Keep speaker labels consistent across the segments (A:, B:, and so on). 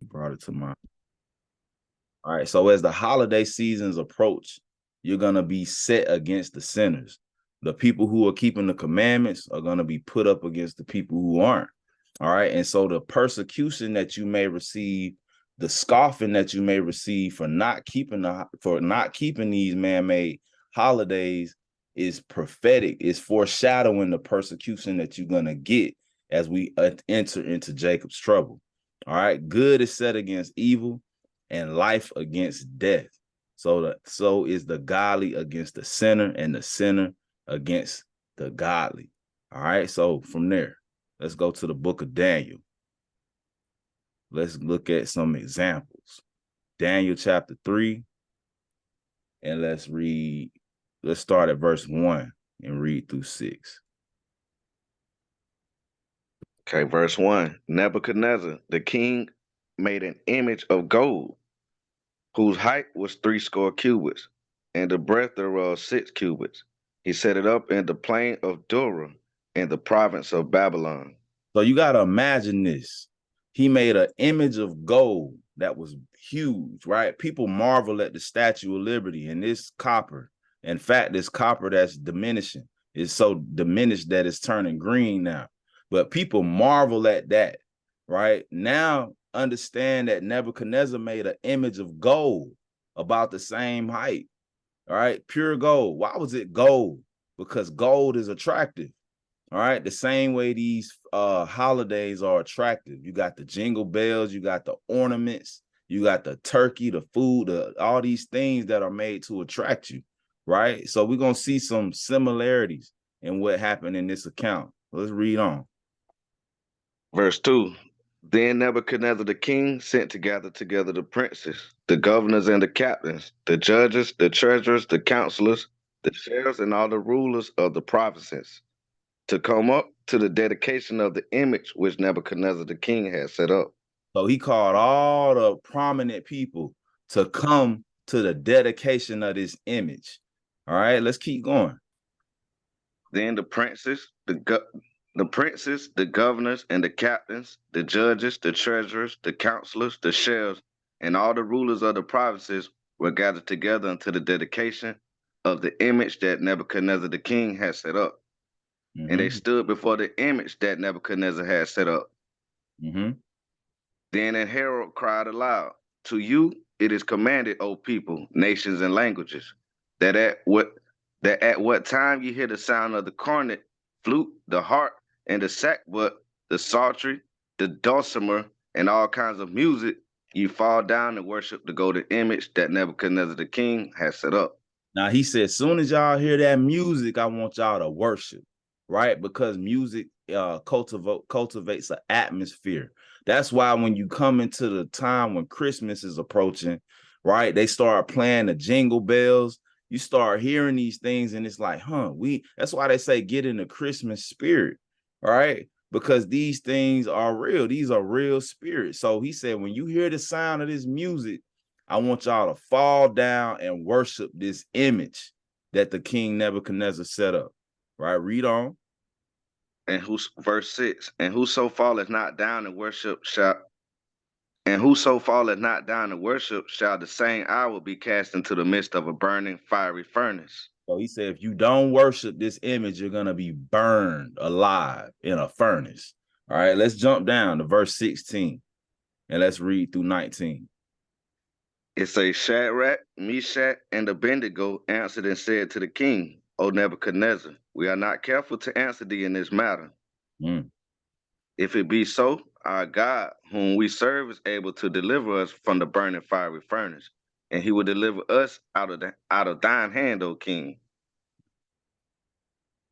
A: brought it to mind. All right. So as the holiday seasons approach, you're going to be set against the sinners. The people who are keeping the commandments are going to be put up against the people who aren't. All right. And so the persecution that you may receive, the scoffing that you may receive for not keeping these man-made holidays is prophetic, is foreshadowing the persecution that you're going to get as we enter into Jacob's trouble. All right. Good is set against evil, and life against death. So is the godly against the sinner, and the sinner against the godly. All right. So from there, let's go to the book of Daniel. Let's look at some examples. Daniel chapter 3. And let's start at verse 1 and read through 6.
B: Okay, verse 1. Nebuchadnezzar, the king, made an image of gold, whose height was 60 cubits, and the breadth thereof 6 cubits. He set it up in the plain of Dura, in the province of Babylon.
A: So you got to imagine this. He made an image of gold that was huge, right? People marvel at the Statue of Liberty and this copper. In fact, this copper that's diminishing is so diminished that it's turning green now. But people marvel at that, right? Now understand that Nebuchadnezzar made an image of gold about the same height, all right? Pure gold. Why was it gold? Because gold is attractive. All right, the same way these holidays are attractive. You got the jingle bells, you got the ornaments, you got the turkey, the food, all these things that are made to attract you, right? So we're going to see some similarities in what happened in this account. Let's read on.
B: Verse 2. Then Nebuchadnezzar the king sent to gather together the princes, the governors and the captains, the judges, the treasurers, the counselors, the sheriffs, and all the rulers of the provinces, to come up to the dedication of the image which Nebuchadnezzar the king had set up.
A: So he called all the prominent people to come to the dedication of this image. All right, let's keep going.
B: Then the princes, the governors, and the captains, the judges, the treasurers, the counselors, the sheriffs, and all the rulers of the provinces were gathered together unto the dedication of the image that Nebuchadnezzar the king had set up. Mm-hmm. And they stood before the image that Nebuchadnezzar had set up.
A: Mm-hmm.
B: Then an herald cried aloud, "To you it is commanded, O people, nations, and languages, that at what time you hear the sound of the cornet, flute, the harp, and the sackbut, the psaltery, the dulcimer, and all kinds of music, you fall down and worship the golden image that Nebuchadnezzar the king has set up."
A: Now he said, as soon as y'all hear that music, I want y'all to worship, right? Because music cultivates an atmosphere. That's why when you come into the time when Christmas is approaching, right, they start playing the jingle bells. You start hearing these things and it's like, that's why they say get in the Christmas spirit, right? Because these things are real. These are real spirits. So he said, when you hear the sound of this music, I want y'all to fall down and worship this image that the king Nebuchadnezzar set up. Right? Read on.
B: Verse 6, and whoso falleth not down and worship shall the same hour be cast into the midst of a burning fiery furnace.
A: So he said, if you don't worship this image, you're going to be burned alive in a furnace. All right, let's jump down to verse 16 and let's read through 19.
B: It says, Shadrach, Meshach, and Abednego answered and said to the king, O Nebuchadnezzar, we are not careful to answer thee in this matter. If it be so, our God, whom we serve, is able to deliver us from the burning fiery furnace, and he will deliver us out of thine hand, O king.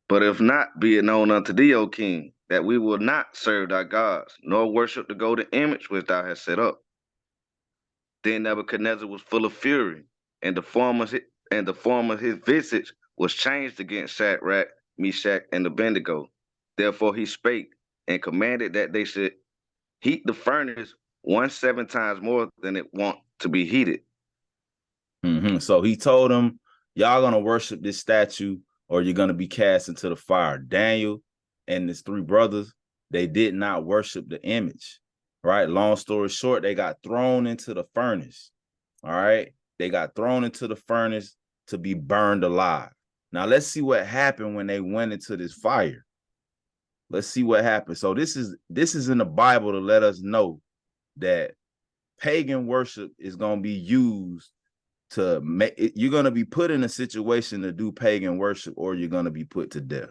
B: But if not, be it known unto thee, O king, that we will not serve thy gods, nor worship the golden image which thou hast set up. Then Nebuchadnezzar was full of fury, and the form of his visage was changed against Shadrach, Meshach, and Abednego. Therefore he spake and commanded that they should heat the furnace 17 times more than it wont to be heated.
A: So he told them, y'all gonna worship this statue or you're gonna be cast into the fire. Daniel and his 3 brothers, they did not worship the image, right? Long story short, they got thrown into the furnace. All right. They got thrown into the furnace to be burned alive. Now let's see what happened when they went into this fire. Let's see what happened. So this is in the Bible to let us know that pagan worship is going to be used to make it, you're going to be put in a situation to do pagan worship, or you're going to be put to death.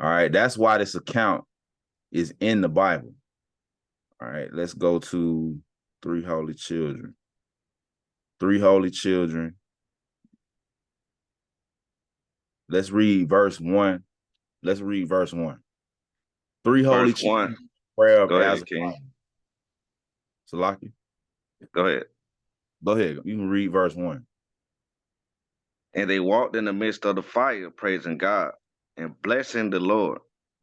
A: All right. That's why this account is in the Bible. All right. Let's go to Three Holy Children. Three Holy Children. Let's read verse 1. Let's read verse 1. Three Holy Children, prayer of
B: Go ahead,
A: Azariah.
B: King.
A: Salaki.
B: Go ahead.
A: Go ahead. You can read verse 1.
B: And they walked in the midst of the fire, praising God and blessing the Lord.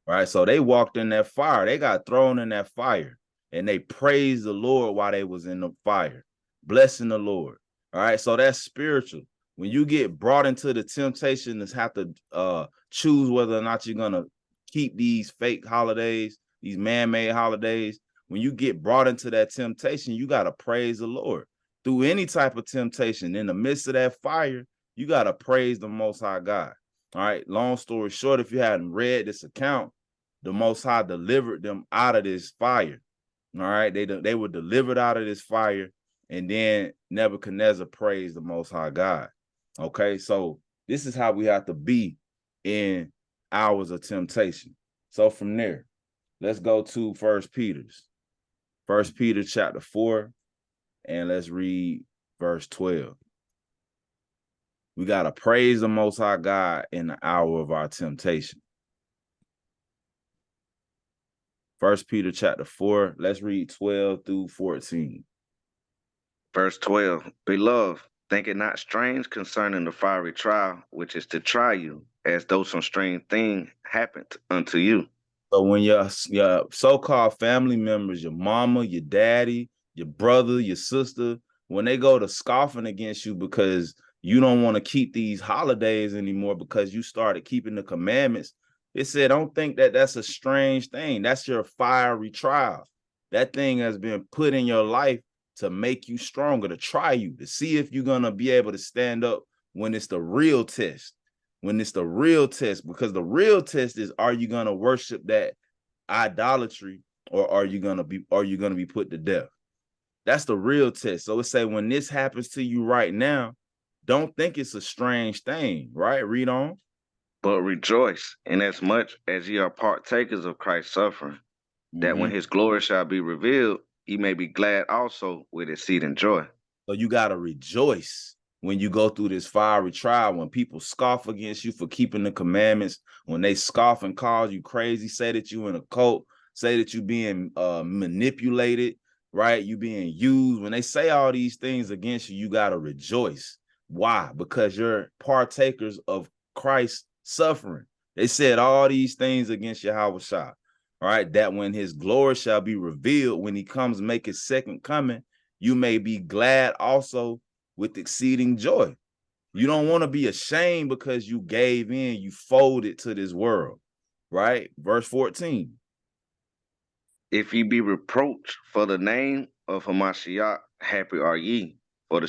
A: All right. So they walked in that fire. They got thrown in that fire, and they praised the Lord while they was in the fire, blessing the Lord. All right. So that's spiritual. When you get brought into the temptation to have to choose whether or not you're gonna keep these fake holidays, these man-made holidays, when you get brought into that temptation, you got to praise the Lord. Through any type of temptation, in the midst of that fire, you got to praise the Most High God. All right. Long story short, if you hadn't read this account, the Most High delivered them out of this fire. All right. They were delivered out of this fire, and then Nebuchadnezzar praised the Most High God. Okay. So this is how we have to be in hours of temptation. So from there, let's go to First Peter chapter 4, and let's read verse 12. We got to praise the Most High God in the hour of our temptation. First Peter chapter 4, let's read 12 through 14.
B: Verse 12, Beloved, think it not strange concerning the fiery trial, which is to try you, as though some strange thing happened unto you.
A: So when your so-called family members, your mama, your daddy, your brother, your sister, when they go to scoffing against you because you don't want to keep these holidays anymore because you started keeping the commandments, it said, don't think that that's a strange thing. That's your fiery trial. That thing has been put in your life to make you stronger, to try you, to see if you're going to be able to stand up when it's the real test. When it's the real test, because the real test is, are you going to worship that idolatry, or are you going to be put to death? That's the real test. So it say, when this happens to you right now, don't think it's a strange thing, right? Read on.
B: But rejoice, inasmuch as ye are partakers of Christ's suffering, that when his glory shall be revealed, ye may be glad also with exceeding joy.
A: So you got to rejoice when you go through this fiery trial, when people scoff against you for keeping the commandments, when they scoff and call you crazy, say that you in a cult, say that you being manipulated, right? You being used. When they say all these things against you, you got to rejoice. Why? Because you're partakers of Christ's suffering. They said all these things against Yahushua, all right? That when his glory shall be revealed, when he comes make his second coming, you may be glad also with exceeding joy. You don't want to be ashamed because you gave in, you folded to this world, right? Verse 14.
B: If ye be reproached for the name of Hamashiach, happy are ye, for the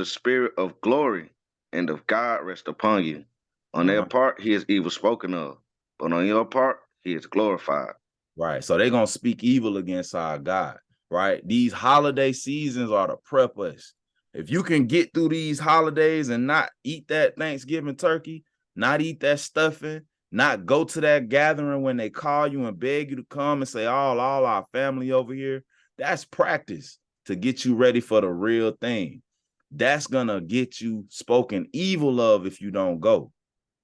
B: spirit of glory and of God rest upon you. On their part, he is evil spoken of, but on your part, he is glorified.
A: Right. So they're going to speak evil against our God, right? These holiday seasons are to prep us. If you can get through these holidays and not eat that Thanksgiving turkey, not eat that stuffing, not go to that gathering when they call you and beg you to come and say, all our family over here, that's practice to get you ready for the real thing. That's going to get you spoken evil of if you don't go,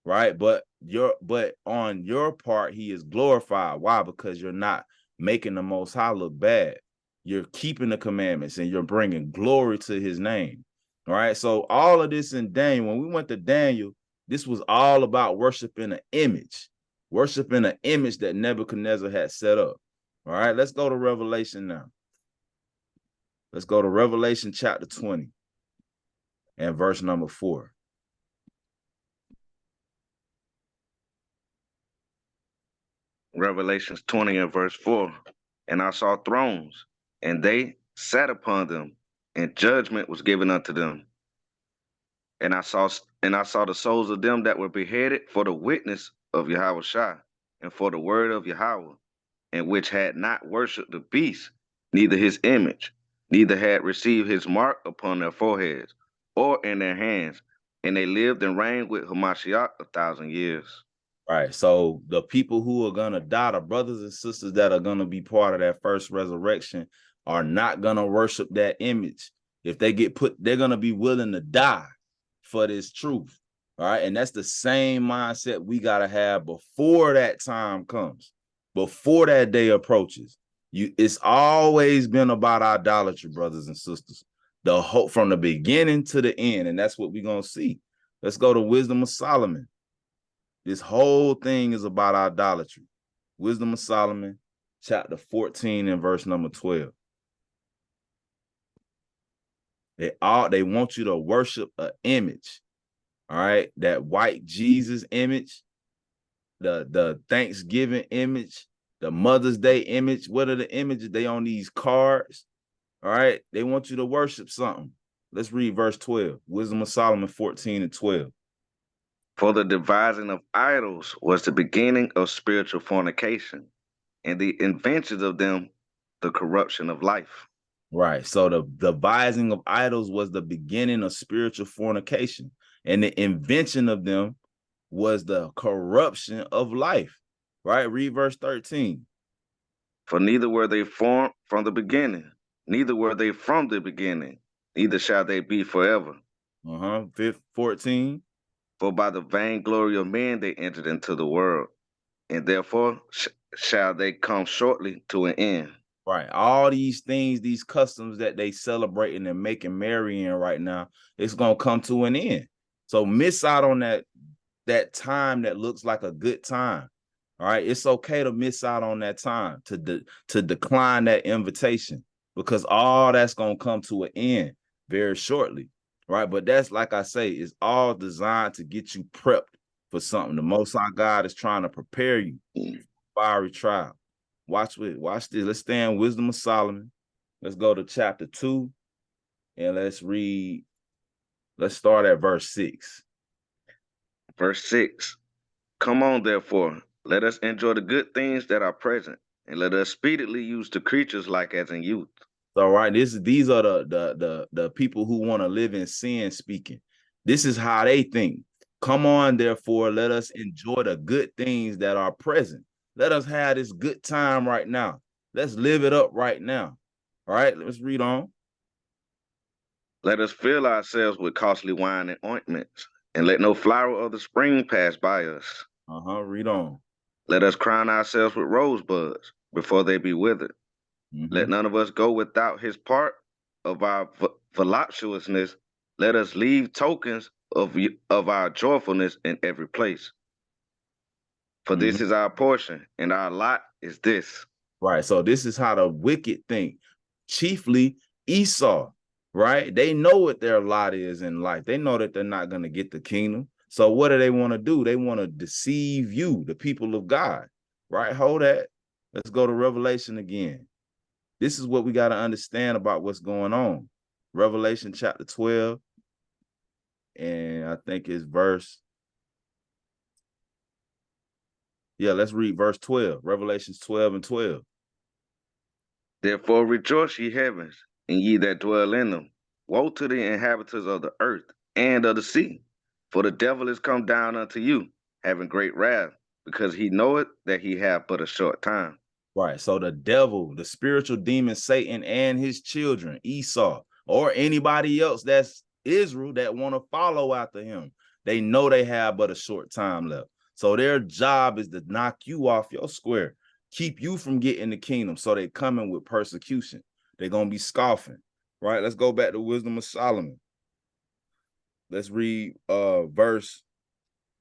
A: right? But on your part, he is glorified. Why? Because you're not making the Most High look bad. You're keeping the commandments and you're bringing glory to his name. All right. So all of this in Daniel, when we went to Daniel, this was all about worshiping an image that Nebuchadnezzar had set up. All right. Let's go to Revelation now. Let's go to Revelation chapter 20 and verse number 4.
B: Revelations 20 and verse 4. And I saw thrones, and they sat upon them, and judgment was given unto them. And I saw the souls of them that were beheaded for the witness of Yahweh Shai, and for the word of Yahweh, and which had not worshipped the beast, neither his image, neither had received his mark upon their foreheads, or in their hands, and they lived and reigned with Hamashiach 1,000 years.
A: Right. So the people who are gonna die, the brothers and sisters that are gonna be part of that first resurrection, are not gonna worship that image. If they get put, they're gonna be willing to die for this truth. All right. And that's the same mindset we gotta have before that time comes, before that day approaches. It's always been about idolatry, brothers and sisters. The whole from the beginning to the end, and that's what we're gonna see. Let's go to Wisdom of Solomon. This whole thing is about idolatry. Wisdom of Solomon, chapter 14 and verse number 12. They want you to worship an image. All right. That white Jesus image, the Thanksgiving image, the Mother's Day image. What are the images? They on these cards. All right. They want you to worship something. Let's read verse 12. Wisdom of Solomon 14 and 12.
B: For the devising of idols was the beginning of spiritual fornication, and the inventions of them the corruption of life.
A: Right. So the devising of idols was the beginning of spiritual fornication, and the invention of them was the corruption of life. Right. Read verse 13.
B: For neither were they formed from the beginning, neither were they from the beginning, neither shall they be forever.
A: 14.
B: For by the vainglory of men they entered into the world, and therefore shall they come shortly to an end.
A: Right. All these things, these customs that they celebrating and making merry in right now, it's gonna come to an end. So miss out on that time that looks like a good time. All right. It's okay to miss out on that time, to decline that invitation, because all that's gonna come to an end very shortly. Right. But that's, like I say, it's all designed to get you prepped for something. The Most High God is trying to prepare you for fiery trial. Watch this. Let's stay in Wisdom of Solomon. Let's go to chapter 2 and let's read. Let's start at verse 6.
B: Verse 6. Come on, therefore, let us enjoy the good things that are present, and let us speedily use the creatures like as in youth.
A: So, right, these are the people who want to live in sin speaking. This is how they think. Come on, therefore, let us enjoy the good things that are present. Let us have this good time right now. Let's live it up right now. All right, let's read on.
B: Let us fill ourselves with costly wine and ointments, and let no flower of the spring pass by us.
A: Read on.
B: Let us crown ourselves with rosebuds before they be withered. Let none of us go without his part of our voluptuousness. Let us leave tokens of our joyfulness in every place. For this is our portion, and our lot is this.
A: Right. So this is how the wicked think. Chiefly Esau, right? They know what their lot is in life. They know that they're not going to get the kingdom. So what do they want to do? They want to deceive you, the people of God, right? Hold that. Let's go to Revelation again. This is what we got to understand about what's going on. Revelation chapter 12, and I think it's verse. Yeah, let's read verse 12. Revelations 12 and 12.
B: Therefore rejoice, ye heavens, and ye that dwell in them. Woe to the inhabitants of the earth and of the sea, for the devil is come down unto you, having great wrath, because he knoweth that he hath but a short time.
A: Right. So the devil, the spiritual demon Satan, and his children, Esau, or anybody else that's Israel that want to follow after him, they know they have but a short time left. So their job is to knock you off your square, keep you from getting the kingdom. So they coming with persecution. They're going to be scoffing. Right. Let's go back to Wisdom of Solomon. Let's read verse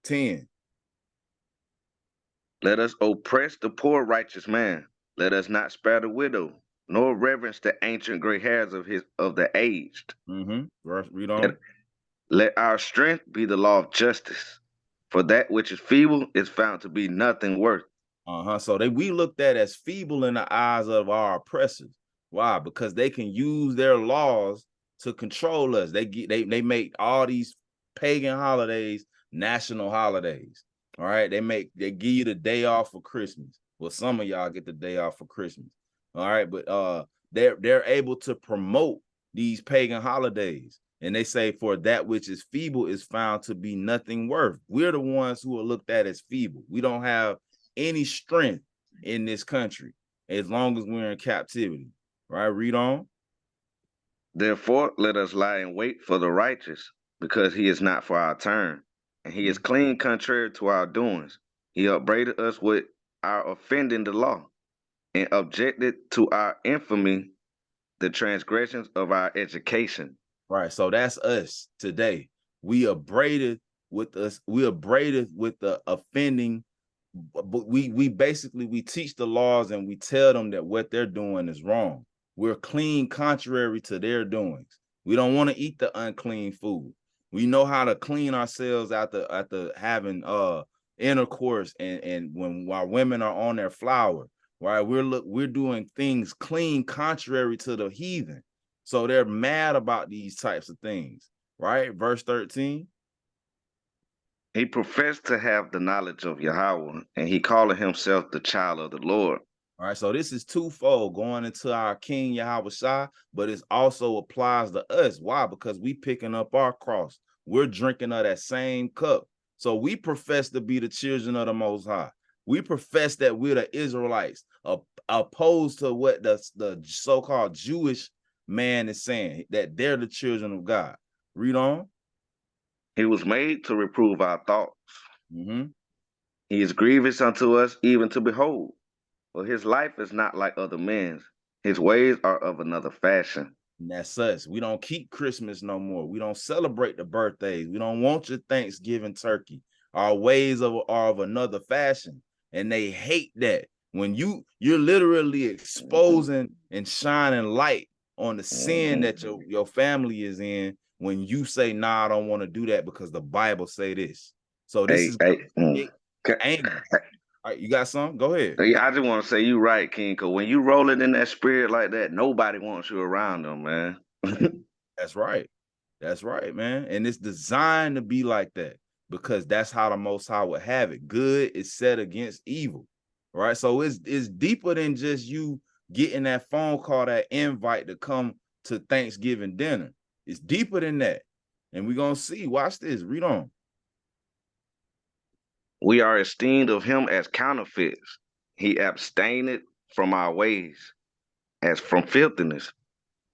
A: 10.
B: Let us oppress the poor righteous man. Let us not spare the widow, nor reverence the ancient gray hairs of the aged.
A: Read on.
B: Let our strength be the law of justice, for that which is feeble is found to be nothing worth.
A: So we looked at as feeble in the eyes of our oppressors. Why? Because they can use their laws to control us. They make all these pagan holidays national holidays. All right. They give you the day off for Christmas. Well, some of y'all get the day off for Christmas. All right, but they're able to promote these pagan holidays. And they say, for that which is feeble is found to be nothing worth. We're the ones who are looked at as feeble. We don't have any strength in this country as long as we're in captivity. Right? Read on.
B: Therefore, let us lie in wait for the righteous, because he is not for our turn, and he is clean contrary to our doings. He upbraided us with our offending the law, and objected to our infamy, the transgressions of our education.
A: Right. So that's us today. We upbraided with us. We upbraided with the offending. But we basically we teach the laws and we tell them that what they're doing is wrong. We're clean contrary to their doings. We don't want to eat the unclean food. We know how to clean ourselves after having intercourse and when our women are on their flower. Right. We're doing things clean contrary to the heathen. So they're mad about these types of things. Right. Verse 13.
B: He professed to have the knowledge of Yahweh, and he called himself the child of the Lord.
A: All right, so this is twofold going into our King Yahweh Shai, but it also applies to us. Why? Because we picking up our cross. We're drinking of that same cup. So we profess to be the children of the Most High. We profess that we're the Israelites, opposed to what the so-called Jewish man is saying, that they're the children of God. Read on.
B: He was made to reprove our thoughts.
A: Mm-hmm.
B: He is grievous unto us even to behold. For his life is not like other men's. His ways are of another fashion.
A: And that's us. We don't keep Christmas no more. We don't celebrate the birthdays. We don't want your Thanksgiving turkey. Our ways are of another fashion. And they hate that. When you're literally exposing and shining light on the sin that your family is in when you say, nah, I don't want to do that because the Bible say this. So this anger. All right, you got some? Go ahead.
B: I just want to say you right, King, because when you rolling in that spirit like that, nobody wants you around them, man.
A: That's right. That's right, man. And it's designed to be like that because that's how the Most High would have it. Good is set against evil, right? So it's deeper than just you getting that phone call, that invite to come to Thanksgiving dinner. It's deeper than that. And we're going to see. Watch this. Read on.
B: We are esteemed of him as counterfeits. He abstained from our ways as from filthiness.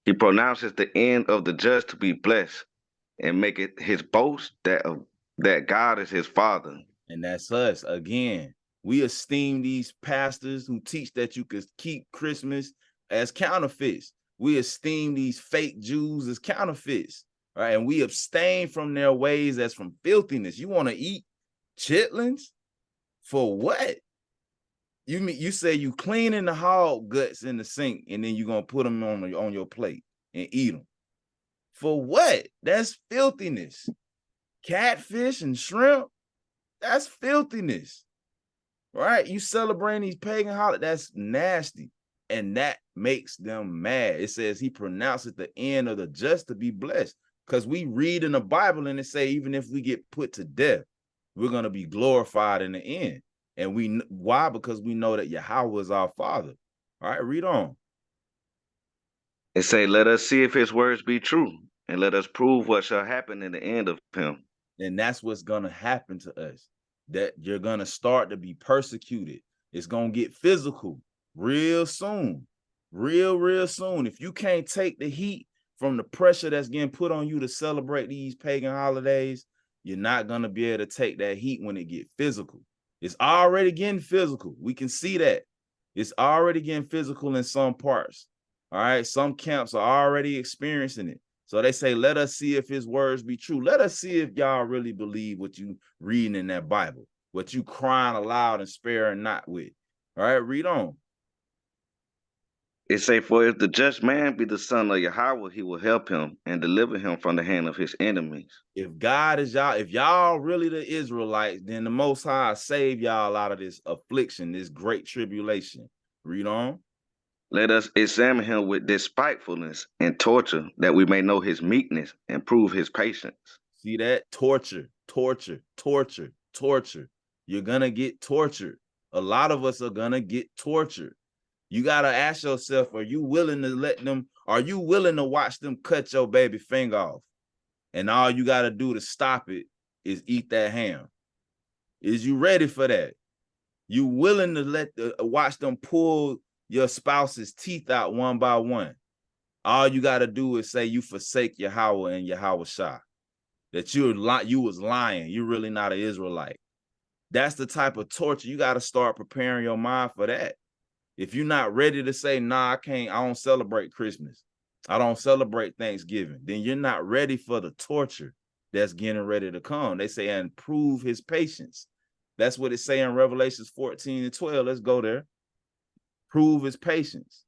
B: He pronounces the end of the just to be blessed, and make it his boast that God is his father.
A: And that's us. Again, we esteem these pastors who teach that you could keep Christmas as counterfeits. We esteem these fake Jews as counterfeits, right? And we abstain from their ways as from filthiness. You want to eat chitlins? For what? You say you cleaning the hog guts in the sink and then you're gonna put them on your plate and eat them. For what? That's filthiness. Catfish and shrimp, that's filthiness. Right? You celebrating these pagan holidays, that's nasty. And that makes them mad. It says he pronounces the end of the just to be blessed. Because we read in the Bible and it say, even if we get put to death, we're going to be glorified in the end. And why? Because we know that Yahweh is our Father. All right, read on.
B: It say, let us see if his words be true, and let us prove what shall happen in the end of him.
A: And that's what's going to happen to us, that you're going to start to be persecuted. It's going to get physical real soon, real soon. If you can't take the heat from the pressure that's getting put on you to celebrate these pagan holidays, you're not going to be able to take that heat when it get physical. It's already getting physical. We can see that. It's already getting physical in some parts. All right. Some camps are already experiencing it. So they say, let us see if his words be true. Let us see if y'all really believe what you reading in that Bible, what you crying aloud and sparing not with. All right, read on.
B: It say, for if the just man be the son of Yahweh, he will help him and deliver him from the hand of his enemies.
A: If God is y'all, if y'all really the Israelites, then the Most High save y'all out of this affliction, this great tribulation. Read on.
B: Let us examine him with despitefulness and torture, that we may know his meekness and prove his patience.
A: See that? Torture, torture, torture, torture. You're gonna get tortured. A lot of us are gonna get tortured. You gotta ask yourself, are you willing to watch them cut your baby finger off? And all you gotta do to stop it is eat that ham. Is you ready for that? You willing to watch them pull your spouse's teeth out one by one? All you got to do is say you forsake Yahweh and Yahweh Shah. That you was lying. You're really not an Israelite. That's the type of torture. You got to start preparing your mind for that. If you're not ready to say, nah, I don't celebrate Christmas, I don't celebrate Thanksgiving, then you're not ready for the torture that's getting ready to come. They say, and prove his patience. That's what it say in Revelations 14 and 12. Let's go there. Prove his patience.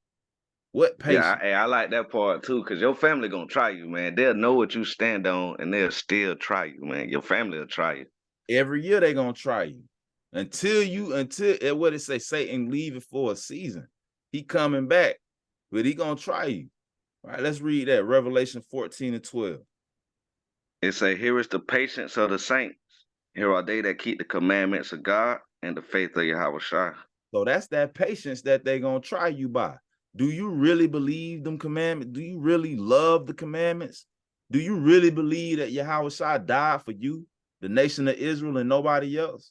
A: What patience?
B: Yeah, I like that part too, because your family gonna try you, man. They'll know what you stand on, and they'll still try you, man. Your family will try you.
A: Every year they gonna try you. Until what it say, Satan leave it for a season. He coming back, but he gonna try you. All right, let's read that. Revelation 14 and 12.
B: It say, here is the patience of the saints. Here are they that keep the commandments of God and the faith of Yahweh Shai.
A: So that's that patience that they gonna try you by. Do you really believe them commandments? Do you really love the commandments? Do you really believe that Yahweh Shai died for you, the nation of Israel, and nobody else?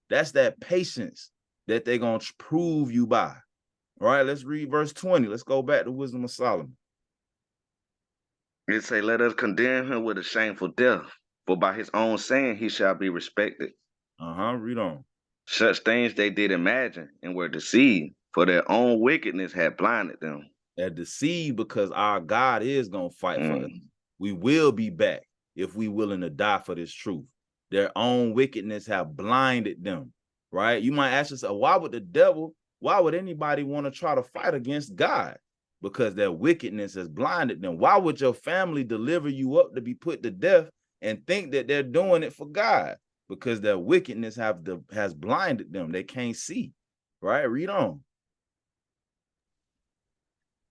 A: That's that patience that they're gonna prove you by. All right, let's read verse 20. Let's go back to Wisdom of Solomon.
B: It say, let us condemn him with a shameful death, for by his own saying he shall be respected.
A: Read on.
B: Such things they did imagine and were deceived, for their own wickedness had blinded them.
A: They're deceived because our God is gonna fight for us. We will be back if we willing to die for this truth. Their own wickedness have blinded them, right? You might ask yourself, why would anybody want to try to fight against God? Because their wickedness has blinded them. Why would your family deliver you up to be put to death and think that they're doing it for God? Because their wickedness has blinded them. They can't see, right? Read on.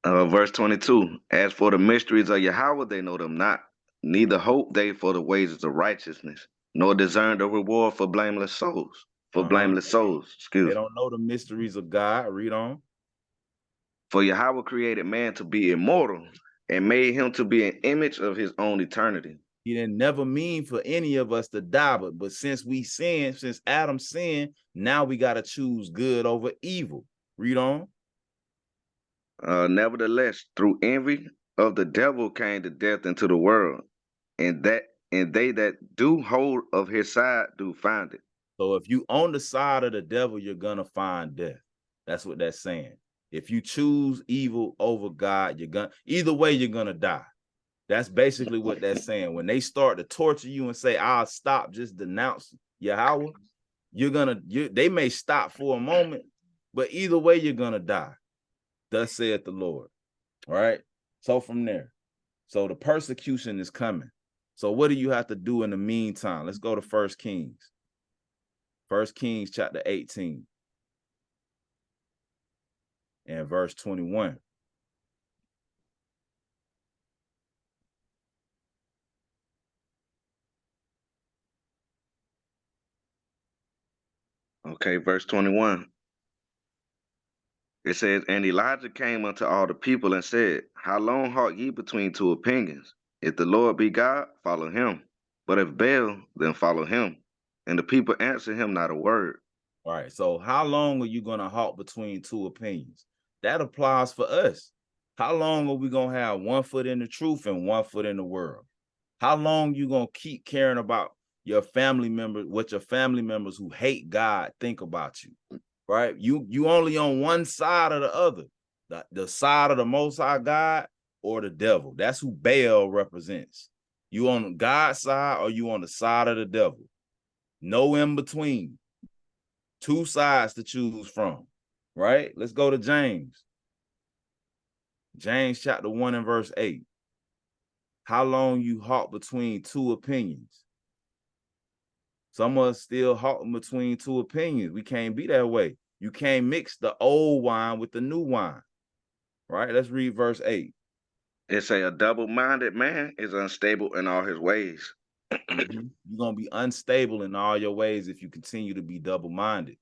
B: Verse 22, as for the mysteries of Yahweh, they know them not, neither hope they for the wages of righteousness, nor discern the reward for blameless souls.
A: They don't know the mysteries of God. Read on.
B: For Yahweh created man to be immortal and made him to be an image of his own eternity.
A: He didn't never mean for any of us to die, but since Adam sinned, now we got to choose good over evil. Read on.
B: Nevertheless, through envy of the devil came the death into the world, and they that do hold of his side do find it.
A: So if you on the side of the devil, you're gonna find death. That's what that's saying. If you choose evil over God, either way you're gonna die. That's basically what that's saying. When they start to torture you and say, I'll stop, just denounce Yahweh, they may stop for a moment, but either way you're gonna die. Thus saith the Lord. All right. So from there, so the persecution is coming. So what do you have to do in the meantime? Let's go to 1 Kings. 1 Kings chapter 18 and verse 21.
B: Okay, verse 21. It says, and Elijah came unto all the people and said, how long halt ye between two opinions? If the Lord be God, follow him. But if Baal, then follow him. And the people answered him not a word.
A: All right. So how long are you going to halt between two opinions? That applies for us. How long are we going to have one foot in the truth and one foot in the world? How long you going to keep caring about your family members, what your family members who hate God think about you? Right? You only on one side or the other, the side of the Most High God or the devil. That's who Baal represents. You on God's side or you on the side of the devil. No in between. Two sides to choose from. Right? Let's go to James. James chapter 1 and verse 8. How long you halt between two opinions? Some of us still halting between two opinions. We can't be that way. You can't mix the old wine with the new wine. Right? Let's read verse 8.
B: It say a double-minded man is unstable in all his ways.
A: You're going to be unstable in all your ways if you continue to be double-minded.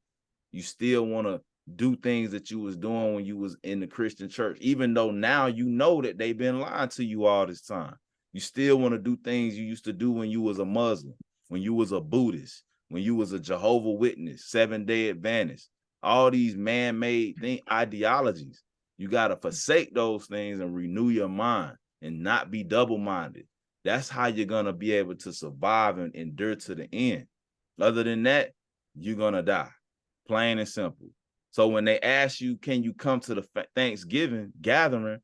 A: You still want to do things that you was doing when you was in the Christian church, even though now you know that they've been lying to you all this time. You still want to do things you used to do when you was a Muslim, when you was a Buddhist, when you was a Jehovah's Witness, Seventh-day Adventist, all these man-made ideologies. You got to forsake those things and renew your mind and not be double-minded. That's how you're going to be able to survive and endure to the end. Other than that, you're going to die. Plain and simple. So when they ask you, can you come to the Thanksgiving gathering,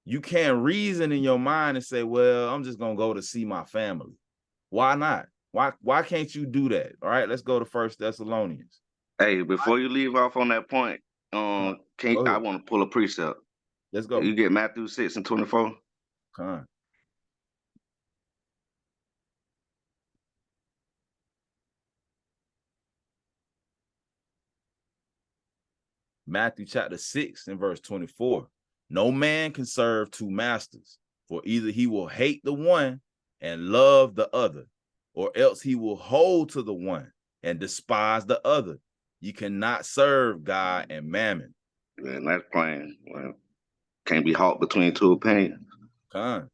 A: you can't reason in your mind and say, well, I'm just going to go to see my family. Why not? Why can't you do that? All right, let's go to 1 Thessalonians.
B: Hey, before you leave off on that point, I want to pull a precept.
A: Let's go.
B: You get Matthew 6 and 24?
A: Come on. Matthew chapter 6 and verse 24. No man can serve two masters, for either he will hate the one and love the other, or else he will hold to the one and despise the other. You cannot serve God and mammon.
B: And that's plain. Well, can't be halt between two opinions.
A: Good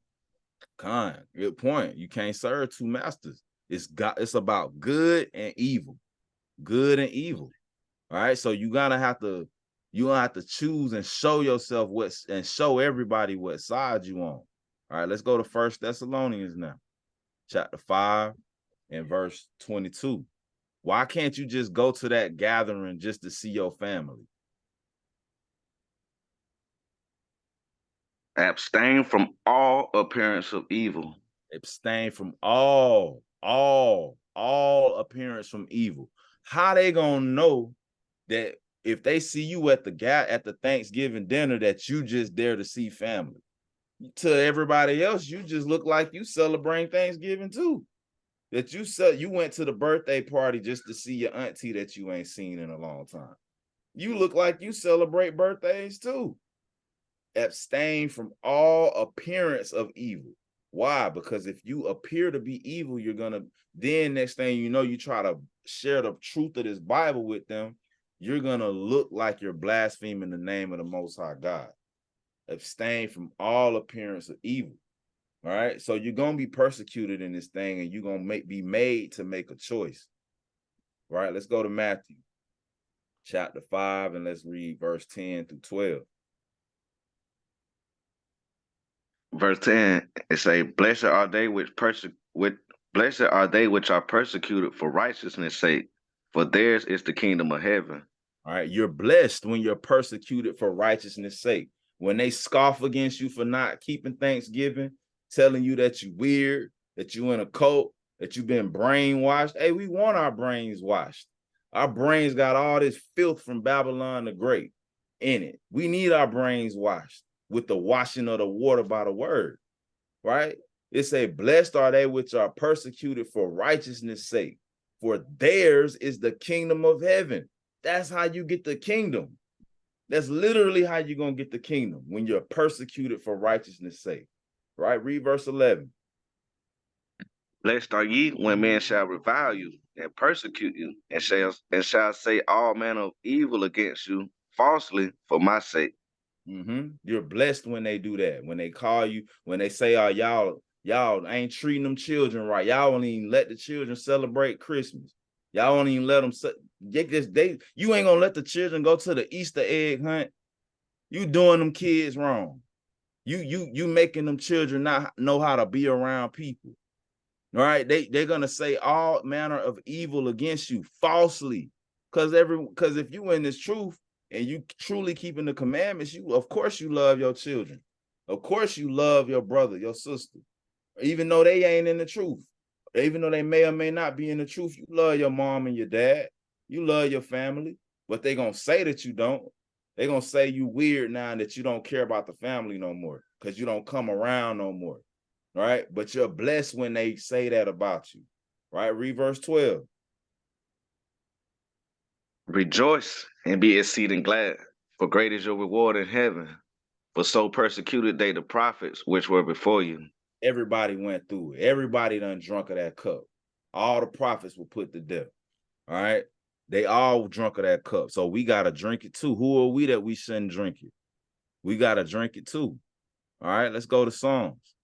A: point. You can't serve two masters. It's about good and evil. Good and evil. All right. So you're gonna have to choose and show yourself and show everybody what side you on. All right, let's go to 1 Thessalonians now, chapter 5 and verse 22. Why can't you just go to that gathering just to see your family?
B: Abstain from all appearance of evil.
A: Abstain from all appearance from evil. How they gonna know that if they see you at the Thanksgiving dinner that you just there to see family? To everybody else, you just look like you celebrating Thanksgiving too. That you went to the birthday party just to see your auntie that you ain't seen in a long time. You look like you celebrate birthdays too. Abstain from all appearance of evil. Why? Because if you appear to be evil, you're gonna then next thing you know, you try to share the truth of this Bible with them. You're gonna look like you're blaspheming the name of the Most High God. Abstain from all appearance of evil. All right. So you're gonna be persecuted in this thing, and you're gonna be made to make a choice. All right. Let's go to Matthew chapter 5 and let's read verse 10 through 12.
B: Verse 10, it say, Blessed are they which are persecuted for righteousness' sake, for theirs is the kingdom of heaven.
A: All right. You're blessed when you're persecuted for righteousness' sake. When they scoff against you for not keeping Thanksgiving, telling you that you're weird, that you're in a cult, that you've been brainwashed. Hey, we want our brains washed. Our brains got all this filth from Babylon the Great in it. We need our brains washed with the washing of the water by the word, right? It say, blessed are they which are persecuted for righteousness' sake, for theirs is the kingdom of heaven. That's how you get the kingdom. That's literally how you're going to get the kingdom, when you're persecuted for righteousness' sake, right? Read verse 11.
B: Blessed are ye when men shall revile you and persecute you, and shall say all manner of evil against you falsely for my sake.
A: You're blessed when they do that. When they call you, when they say, "Oh, y'all ain't treating them children right. Y'all won't even let the children celebrate Christmas. Y'all won't even let them you ain't gonna let the children go to the Easter egg hunt. You doing them kids wrong. You making them children not know how to be around people. All right, they're gonna say all manner of evil against you falsely, because if you in this truth and you truly keeping the commandments, of course you love your children, of course you love your brother, your sister, even though they ain't in the truth, even though they may or may not be in the truth. You love your mom and your dad, you love your family, but they gonna say that you don't. They're gonna say you weird now that you don't care about the family no more because you don't come around no more. Right? But you're blessed when they say that about you. Right? Read verse 12.
B: Rejoice and be exceeding glad, for great is your reward in heaven. For so persecuted they the prophets which were before you.
A: Everybody went through it. Everybody done drunk of that cup. All the prophets were put to death. All right. They all drunk of that cup. So we got to drink it too. Who are we that we shouldn't drink it? We got to drink it too. All right. Let's go to Psalms.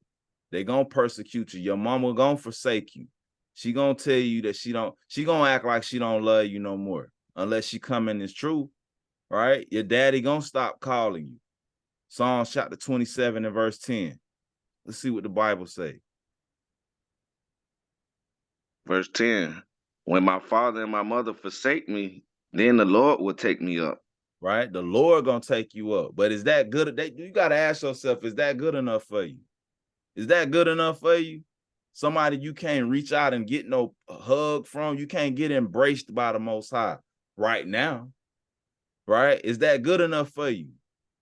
A: They going to persecute you. Your mama going to forsake you. She going to tell you that she going to act like she don't love you no more. Unless she come in this truth. Right. Your daddy going to stop calling you. Psalms chapter 27 and verse 10. Let's see what the Bible say.
B: Verse 10. When my father and my mother forsake me, then the Lord will take me up.
A: Right? The Lord gonna take you up. But is that good? You gotta ask yourself, is that good enough for you? Is that good enough for you? Somebody you can't reach out and get no hug from, you can't get embraced by the Most High right now. Right? Is that good enough for you?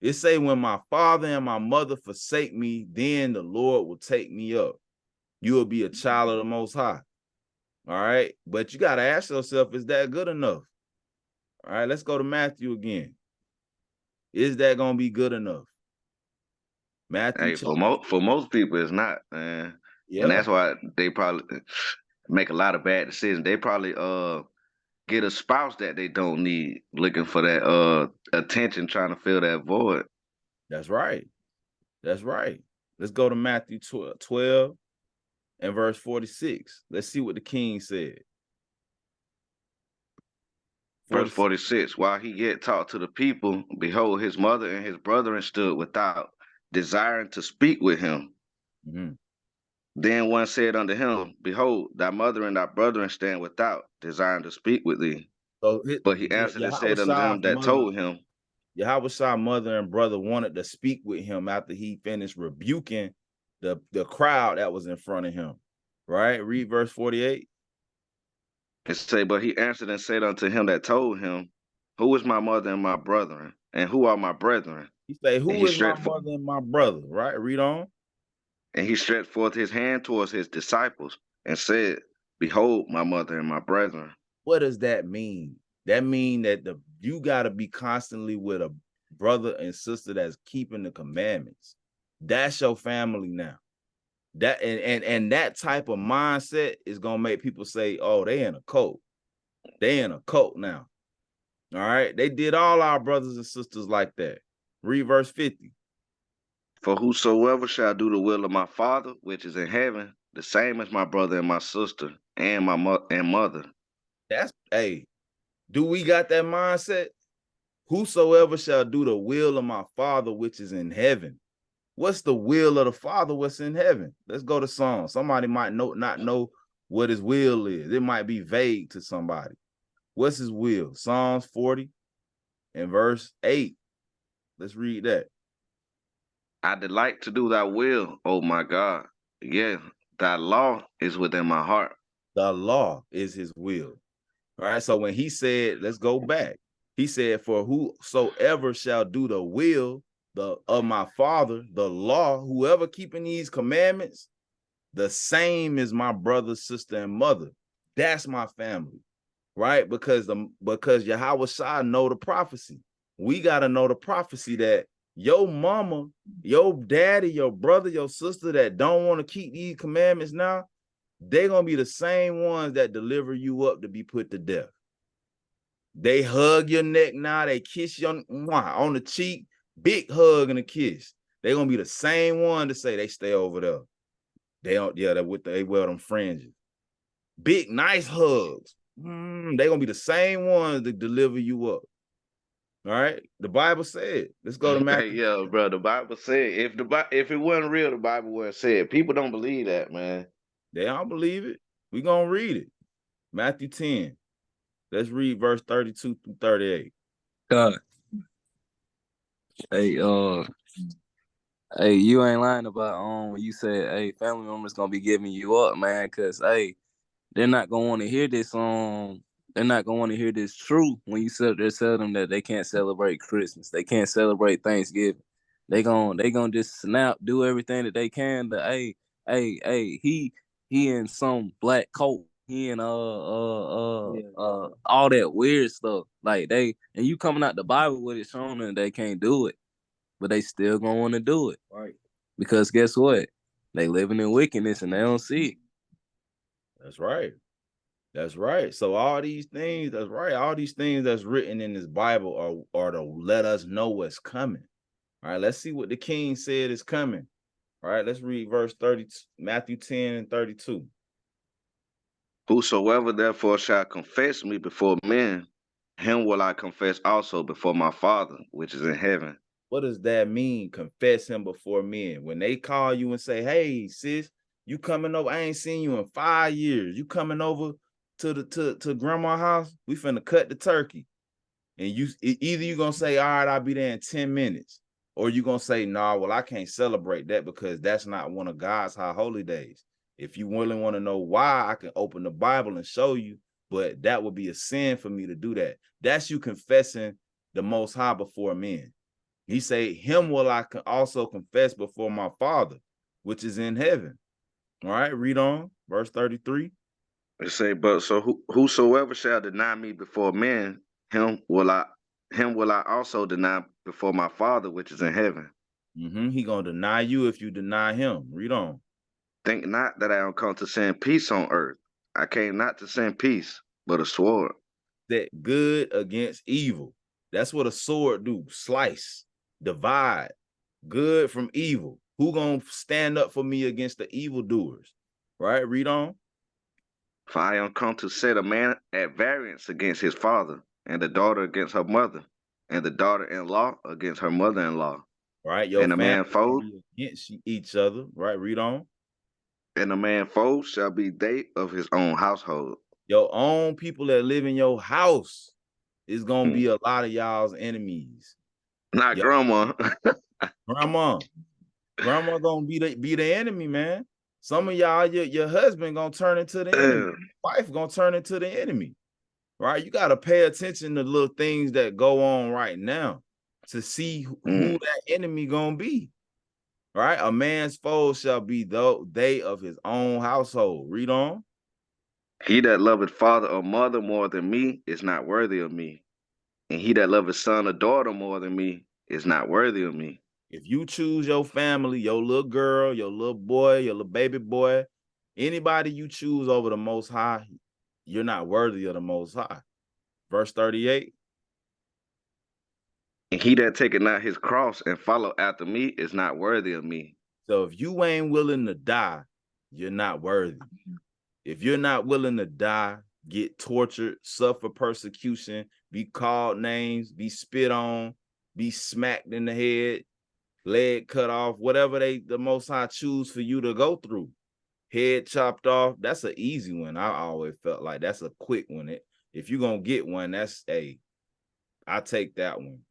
A: It say, when my father and my mother forsake me, then the Lord will take me up. You will be a child of the Most High. All right. But you got to ask yourself, is that good enough? All right. Let's go to Matthew again. Is that going to be good enough? Matthew.
B: Hey, for most people, it's not, man.
A: Yeah.
B: And that's why they probably make a lot of bad decisions. They probably get a spouse that they don't need, looking for that attention, trying to fill that void.
A: That's right. That's right. Let's go to Matthew 12 and verse 46. Let's see what the king said.
B: Verse 46, while he yet talked to the people, behold, his mother and his brethren stood without, desiring to speak with him.
A: Mm-hmm.
B: Then one said unto him, behold, thy mother and thy brethren stand without, desiring to speak with thee. But he answered and said unto them that told him,
A: Yahweh's mother and brother wanted to speak with him after he finished rebuking the crowd that was in front of him. Right? Read verse 48.
B: It say, but he answered and said unto him that told him, who is my mother and my brethren, and who are my brethren?
A: He say, who is my mother and my brother? Right? Read on.
B: And he stretched forth his hand towards his disciples and said, behold, my mother and my brethren.
A: What does that mean? That mean that you got to be constantly with a brother and sister that's keeping the commandments. That's your family now. That and that type of mindset is gonna make people say, oh, they in a cult. They in a cult now. All right. They did all our brothers and sisters like that. Read verse 50.
B: For whosoever shall do the will of my Father, which is in heaven, the same as my brother and my sister and my mother.
A: That's, hey, do we got that mindset? Whosoever shall do the will of my Father, which is in heaven. What's the will of the Father? What's in heaven? Let's go to Psalms. Somebody might not know what his will is. It might be vague to somebody. What's his will? Psalms 40 and verse 8. Let's read that.
B: I delight to do thy will, O my God. Yeah, thy law is within my heart.
A: The law is his will. All right. So when he said, let's go back. He said, for whosoever shall do the will of my Father, the law, whoever keeping these commandments, the same as my brother, sister, and mother. That's my family. Right? Because Yahweh know the prophecy. We got to know the prophecy that your mama, your daddy, your brother, your sister that don't want to keep these commandments now, they're going to be the same ones that deliver you up to be put to death. They hug your neck now. They kiss you on the cheek. Big hug and a kiss. They're going to be the same one to say they stay over there. They don't, yeah, they wear them fringes. Big, nice hugs. They're going to be the same ones that deliver you up. All right. The Bible said, let's go to Matthew.
B: Hey, yo, bro, the Bible said, if it wasn't real, the Bible wouldn't say it. People don't believe that, man.
A: They don't believe it. We're going to read it. Matthew 10. Let's read verse 32 through 38.
C: God. Hey, you ain't lying about when you said, hey, family members gonna be giving you up, man, cause hey, they're not gonna want to hear this they're not gonna want to hear this truth when you tell them that they can't celebrate Christmas, they can't celebrate Thanksgiving. They gonna just snap, do everything that they can to hey, he in some black coat, he in all that weird stuff. Like and you coming out the Bible with it showing them they can't do it, but they still gonna want to do it.
A: Right.
C: Because guess what? They living in wickedness and they don't see it.
A: That's right. That's right. So all these things, that's right. All these things that's written in this Bible are to let us know what's coming. All right, let's see what the king said is coming. All right, let's read verse 30, Matthew 10 and 32.
B: Whosoever therefore shall confess me before men, him will I confess also before my Father, which is in heaven.
A: What does that mean? Confess him before men. When they call you and say, hey, sis, you coming over? I ain't seen you in 5 years. You coming over to grandma's house? We finna cut the turkey. And either you gonna say, all right, I'll be there in 10 minutes. Or you gonna say, nah, well, I can't celebrate that because that's not one of God's high holy days. If you really want to know why, I can open the Bible and show you, but that would be a sin for me to do that. That's you confessing the Most High before men. He say, him will I also confess before my Father, which is in heaven. All right, read on, verse 33.
B: It say, but so whosoever shall deny me before men, him will I also deny before my Father which is in heaven.
A: He gonna deny you if you deny him. Read on.
B: Think not that I am come to send peace on earth. I came not to send peace, but a sword.
A: That good against evil. That's what a sword do. Slice, divide, good from evil. Who gonna stand up for me against the evildoers? Right, read on.
B: For I am come to set a man at variance against his father, and the daughter against her mother, and the daughter-in-law against her mother-in-law.
A: Right, your
B: And a
A: family
B: man foe
A: against each other. Right, read on.
B: and a man foe shall be they of his own household.
A: Your own people that live in your house is gonna be a lot of y'all's enemies.
B: Not grandma.
A: Grandma gonna be the enemy, man. Some of y'all, your husband gonna turn into the enemy. Wife gonna turn into the enemy. Right? You gotta pay attention to little things that go on right now to see who that enemy gonna be. Right? A man's foe shall be they of his own household. Read on.
B: He that loveth father or mother more than me is not worthy of me. And he that loveth son or daughter more than me is not worthy of me.
A: If you choose your family, your little girl, your little boy, your little baby boy, anybody you choose over the Most High, you're not worthy of the Most High. Verse 38.
B: And he that taketh not his cross and follow after me is not worthy of me.
A: So if you ain't willing to die, you're not worthy. If you're not willing to die, get tortured, suffer persecution, be called names, be spit on, be smacked in the head, leg cut off, whatever the Most High choose for you to go through, head chopped off, that's an easy one. I always felt like that's a quick one. If you're going to get one, that's I take that one.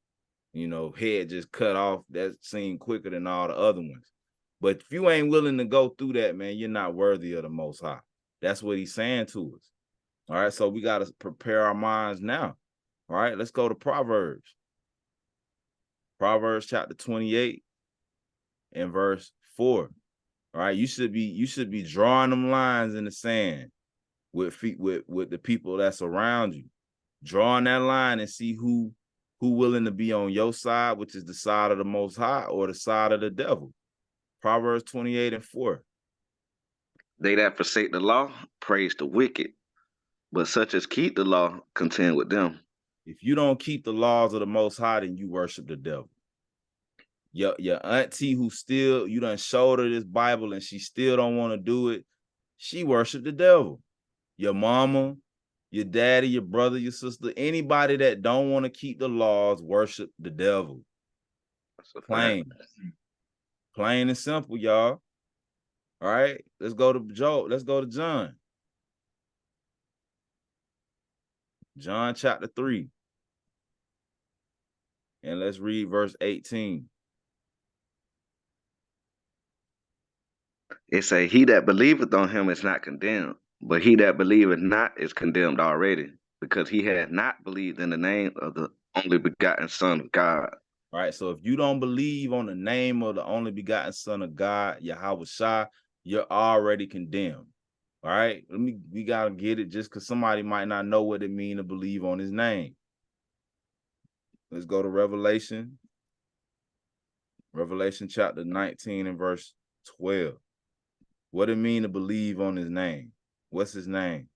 A: You know, head just cut off, that seemed quicker than all the other ones. But if you ain't willing to go through that, man, you're not worthy of the Most High. That's what he's saying to us. All right, so we got to prepare our minds now. All right, let's go to Proverbs. Proverbs chapter 28 and verse 4. All right, you should be drawing them lines in the sand with the people that's around you. Drawing that line and see who willing to be on your side, which is the side of the Most High, or the side of the devil. Proverbs 28 and 4.
B: They that forsake the law praise the wicked, but such as keep the law contend with them.
A: If you don't keep the laws of the Most High, then you worship the devil. Your auntie who still, you done showed her this Bible and she still don't want to do it, she worship the devil. Your mama, your daddy, your brother, your sister, anybody that don't want to keep the laws, worship the devil. Plain and simple, y'all. All right, let's go to Job. Let's go to John. John chapter 3. And let's read verse 18.
B: It say, he that believeth on him is not condemned, but he that believeth not is condemned already, because he had not believed in the name of the only begotten Son of God.
A: All right. So if you don't believe on the name of the only begotten Son of God, Yahweh Shai, you're already condemned. All right. We gotta get it just because somebody might not know what it means to believe on his name. Let's go to Revelation. Revelation chapter 19 and verse 12. What it mean to believe on his name? What's his name?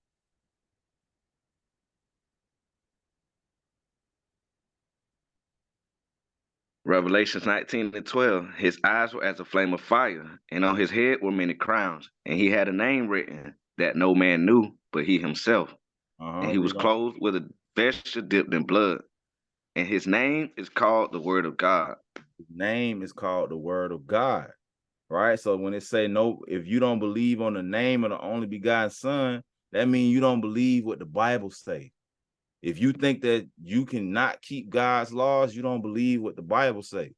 B: Revelations 19 and 12. His eyes were as a flame of fire, and on his head were many crowns, and he had a name written that no man knew but he himself. And he was
A: Read on.
B: clothed with a vesture dipped in blood, and his name is called the Word of God.
A: His name is called the Word of God. Right? So when it say no, if you don't believe on the name of the only begotten Son, that means you don't believe what the Bible say. If you think that you cannot keep God's laws, you don't believe what the Bible say.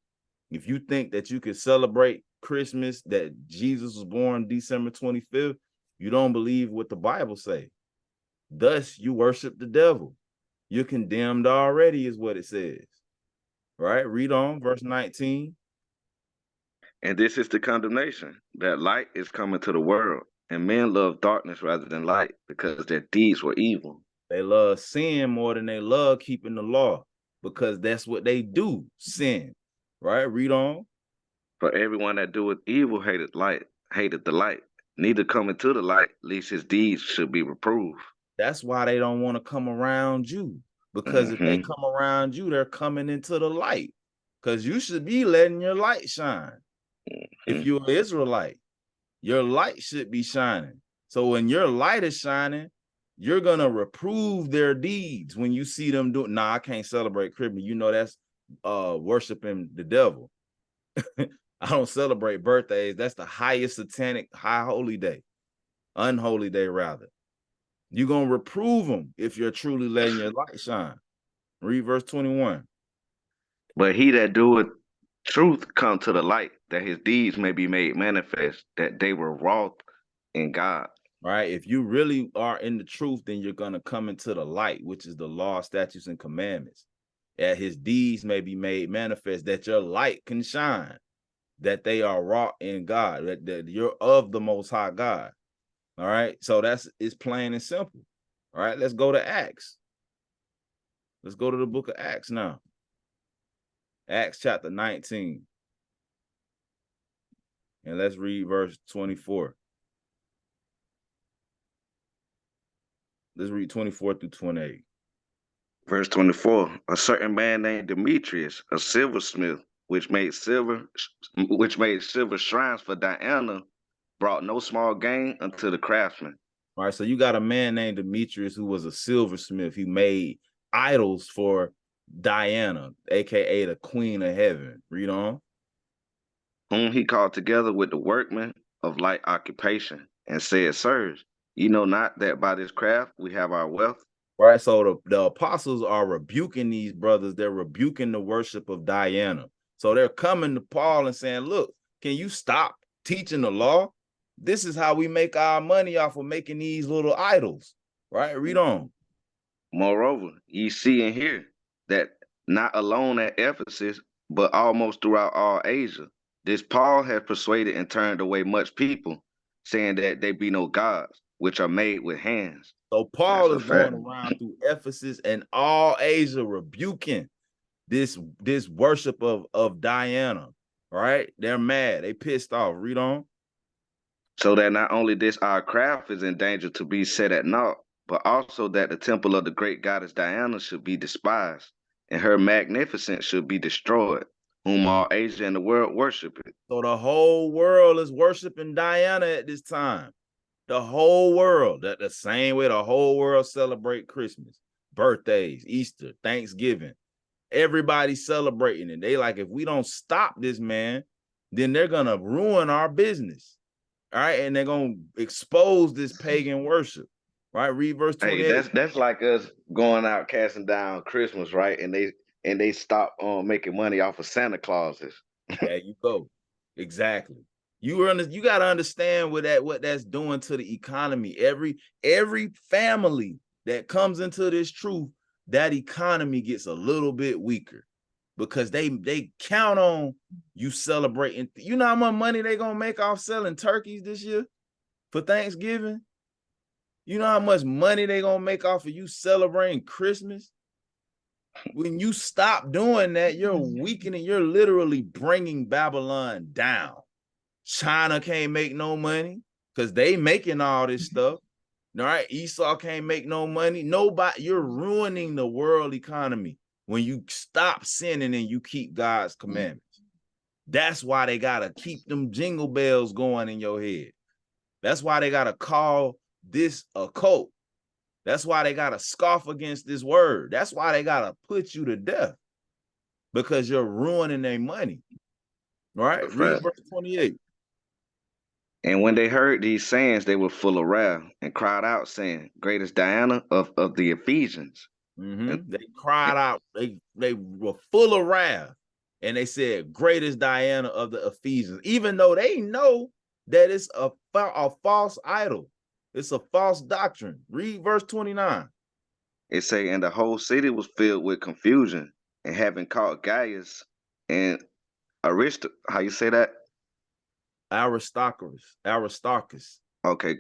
A: If you think that you can celebrate Christmas, that Jesus was born December 25th, you don't believe what the Bible say. Thus, you worship the devil. You're condemned already, is what it says. Right? Read on, verse 19.
B: And this is the condemnation, that light is coming to the world, and men love darkness rather than light, because their deeds were evil.
A: They love sin more than they love keeping the law, because that's what they do, sin. Right? Read on.
B: For everyone that doeth evil hated the light, neither come into the light, lest his deeds should be reproved.
A: That's why they don't want to come around you. Because if they come around you, they're coming into the light. Because you should be letting your light shine. If you're an Israelite, your light should be shining. So when your light is shining, you're going to reprove their deeds when you see them doing, nah, I can't celebrate Christmas. You know, that's worshiping the devil. I don't celebrate birthdays. That's the highest satanic high holy day, unholy day rather. You're going to reprove them if you're truly letting your light shine. Read verse 21.
B: But he that doeth truth come to the light, that his deeds may be made manifest, that they were wrought in God.
A: Right? If you really are in the truth, then you're going to come into the light, which is the law, statutes, and commandments. That his deeds may be made manifest, that your light can shine, that they are wrought in God, that you're of the Most High God. All right. So it's plain and simple. All right. Let's go to Acts. Let's go to the book of Acts now. Acts chapter 19. And let's read verse 24. Let's read 24 through 28.
B: Verse 24, a certain man named Demetrius, a silversmith, which made silver shrines for Diana, brought no small gain unto the craftsmen.
A: All right, so you got a man named Demetrius who was a silversmith. He made idols for Diana, aka the Queen of Heaven. Read on.
B: Whom he called together with the workmen of light occupation, and said, Sirs, ye know not that by this craft we have our wealth?
A: Right, so the apostles are rebuking these brothers. They're rebuking the worship of Diana. So they're coming to Paul and saying, look, can you stop teaching the law? This is how we make our money off of making these little idols. Right, read on.
B: Moreover, ye see and hear that not alone at Ephesus, but almost throughout all Asia, this Paul has persuaded and turned away much people, saying that they be no gods, which are made with hands.
A: So Paul is going around through Ephesus and all Asia rebuking this worship of Diana, right? They're mad. They pissed off. Read on.
B: So that not only this our craft is in danger to be set at naught, but also that the temple of the great goddess Diana should be despised, and her magnificence should be destroyed, whom all Asia and the world worship it.
A: So the whole world is worshiping Diana at this time. The whole world, that the same way the whole world celebrate Christmas, birthdays, Easter, Thanksgiving. Everybody's celebrating it. They like, if we don't stop this man, then they're going to ruin our business. All right. And they're going to expose this pagan worship. Right. Read verse 28.
B: Hey, that's like us going out casting down Christmas, right? And they stop making money off of Santa Clauses.
A: There you go. Exactly. You got to understand what that's doing to the economy. Every family that comes into this truth, that economy gets a little bit weaker because they count on you celebrating. You know how much money they gonna make off selling turkeys this year for Thanksgiving? You know how much money they gonna make off of you celebrating Christmas? When you stop doing that, you're weakening, you're literally bringing Babylon down. China can't make no money because they making all this stuff. All right, Esau can't make no money. Nobody, you're ruining the world economy when you stop sinning and you keep God's commandments. That's why they gotta keep them jingle bells going in your head. That's why they gotta call this a cult. That's why they gotta scoff against this word. That's why they gotta put you to death, because you're ruining their money. All right, read verse 28.
B: And when they heard these sayings, they were full of wrath and cried out, saying, Great is Diana of the Ephesians.
A: They cried out, they were full of wrath, and they said, Great is Diana of the Ephesians, even though they know that it's a false idol. It's a false doctrine. Read verse 29.
B: It say, and the whole city was filled with confusion, and having caught Gaius and how you say that?
A: Aristarchus.
B: Okay,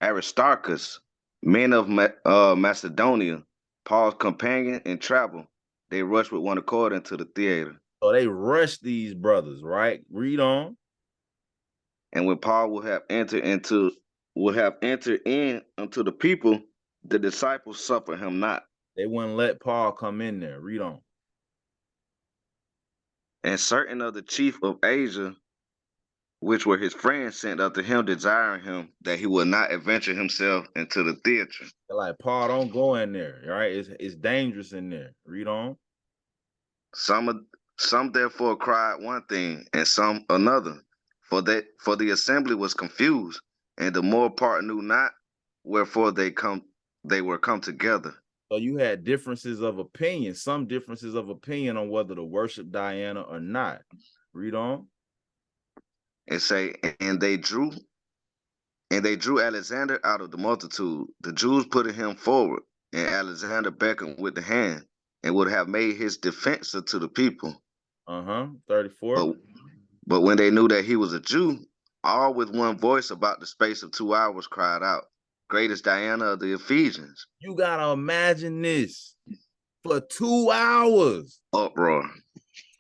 B: Aristarchus, men of Macedonia, Paul's companion in travel, they rushed with one accord into the theater.
A: So they rushed these brothers, right? Read on.
B: And when Paul would have entered in unto the people, the disciples suffered him not.
A: They wouldn't let Paul come in there. Read on.
B: And certain of the chief of Asia, which were his friends, sent unto him, desiring him that he would not adventure himself into the theater.
A: They're like, Paul, don't go in there. Right? It's dangerous in there. Read on.
B: Some therefore cried one thing, and some another, for the assembly was confused, and the more part knew not wherefore they were come together.
A: So you had differences of opinion, some differences of opinion on whether to worship Diana or not. Read on.
B: And say, and they drew Alexander out of the multitude, the Jews putting him forward, and Alexander beckoned with the hand, and would have made his defense to the people.
A: 34.
B: But when they knew that he was a Jew, all with one voice about the space of 2 hours cried out, Great is Diana of the Ephesians.
A: You gotta imagine this. For 2 hours.
B: Uproar.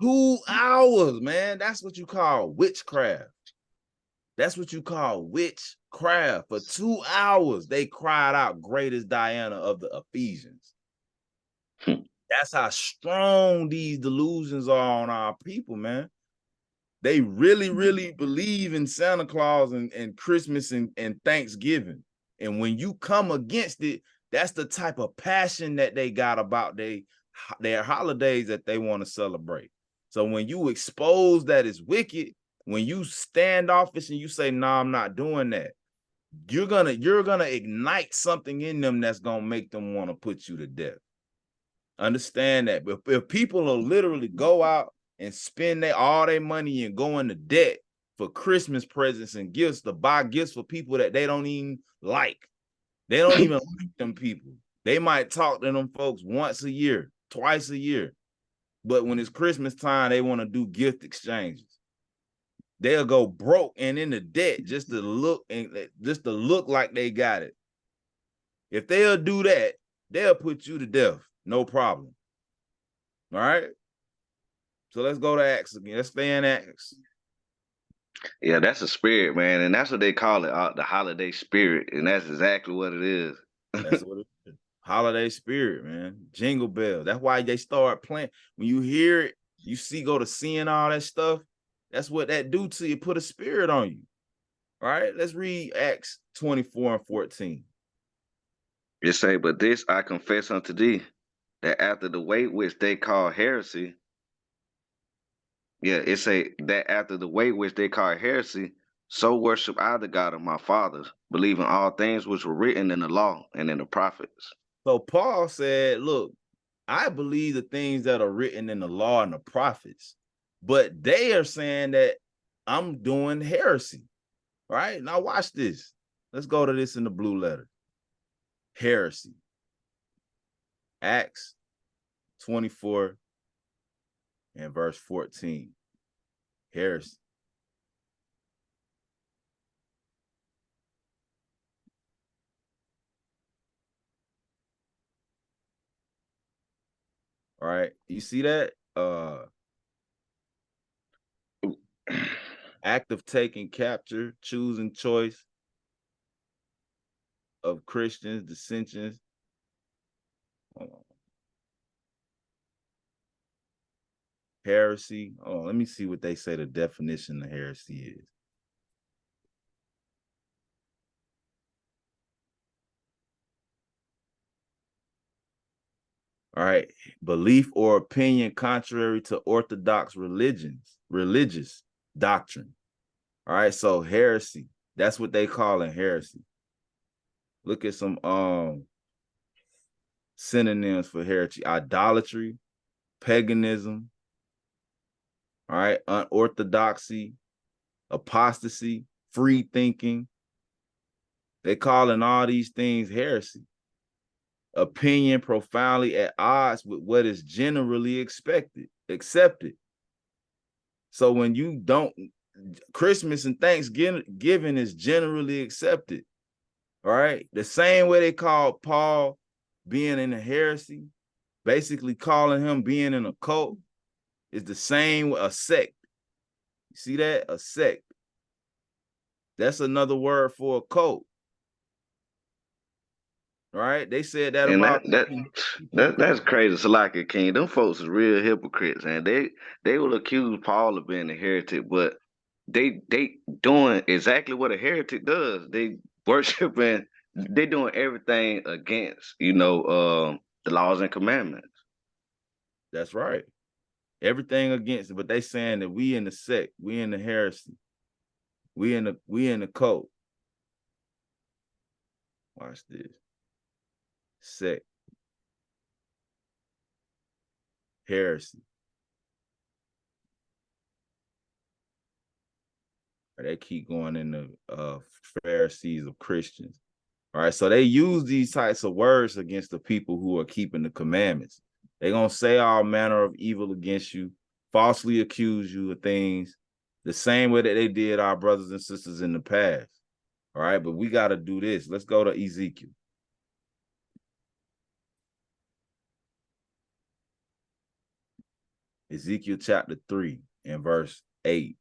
A: 2 hours, man. That's what you call witchcraft. That's what you call witchcraft. For 2 hours, they cried out, Great is Diana of the Ephesians. That's how strong these delusions are on our people, man. They really, really believe in Santa Claus and Christmas and Thanksgiving. And when you come against it, that's the type of passion that they got about their holidays that they want to celebrate. So when you expose that it's wicked, when you standoffish and you say, no, I'm not doing that, you're gonna ignite something in them that's gonna make them want to put you to death. Understand that. But if people will literally go out and spend all their money and go into debt for Christmas presents and gifts, to buy gifts for people that they don't even like. They don't even like them people. They might talk to them folks once a year, twice a year. But when it's Christmas time, they want to do gift exchanges. They'll go broke and into debt just to look like they got it. If they'll do that, they'll put you to death. No problem. All right? So let's go to Acts again. Let's stay in Acts.
B: Yeah, that's a spirit, man. And that's what they call it, the holiday spirit. And that's exactly what it is.
A: That's what it is. Holiday spirit, man. Jingle bell. That's why they start playing. When you hear it, you go to seeing all that stuff. That's what that do to you. Put a spirit on you. All right, let's read Acts 24 and 14.
B: It say, but this I confess unto thee, that after the way which they call heresy, it say that after the way which they call heresy, so worship I the God of my fathers, believing all things which were written in the law and in the prophets.
A: So Paul said, look, I believe the things that are written in the law and the prophets, but they are saying that I'm doing heresy. Right? Now watch this. Let's go to this in the blue letter. Heresy. Acts 24 and verse 14. Heresy. All right. You see that? Act of taking capture, choosing choice of Christians, dissensions. Heresy. Oh, let me see what they say the definition of heresy is. All right. Belief or opinion contrary to orthodox religious doctrine. All right. So heresy, that's what they call in heresy. Look at some synonyms for heresy: idolatry, paganism, all right, unorthodoxy, apostasy, free thinking. They calling all these things heresy. Opinion profoundly at odds with what is generally accepted. So when you don't, Christmas and Thanksgiving is generally accepted. All right. The same way they call Paul being in a heresy, basically calling him being in a cult, is the same with a sect. You see that? A sect. That's another word for a cult. Right? They said that
B: And
A: about
B: that's crazy, Salaki King. Them folks is real hypocrites, and they will accuse Paul of being a heretic, but they doing exactly what a heretic does. They worshiping, they doing everything against, the laws and commandments.
A: That's right. Everything against it, but they saying that we in the sect, we in the heresy, we in the cult. Watch this. Sect. Heresy. They keep going in the Pharisees of Christians. All right, so they use these types of words against the people who are keeping the commandments. They're going to say all manner of evil against you, falsely accuse you of things, the same way that they did our brothers and sisters in the past. All right, but we got to do this. Let's go to Ezekiel. Ezekiel chapter 3 and verse 8.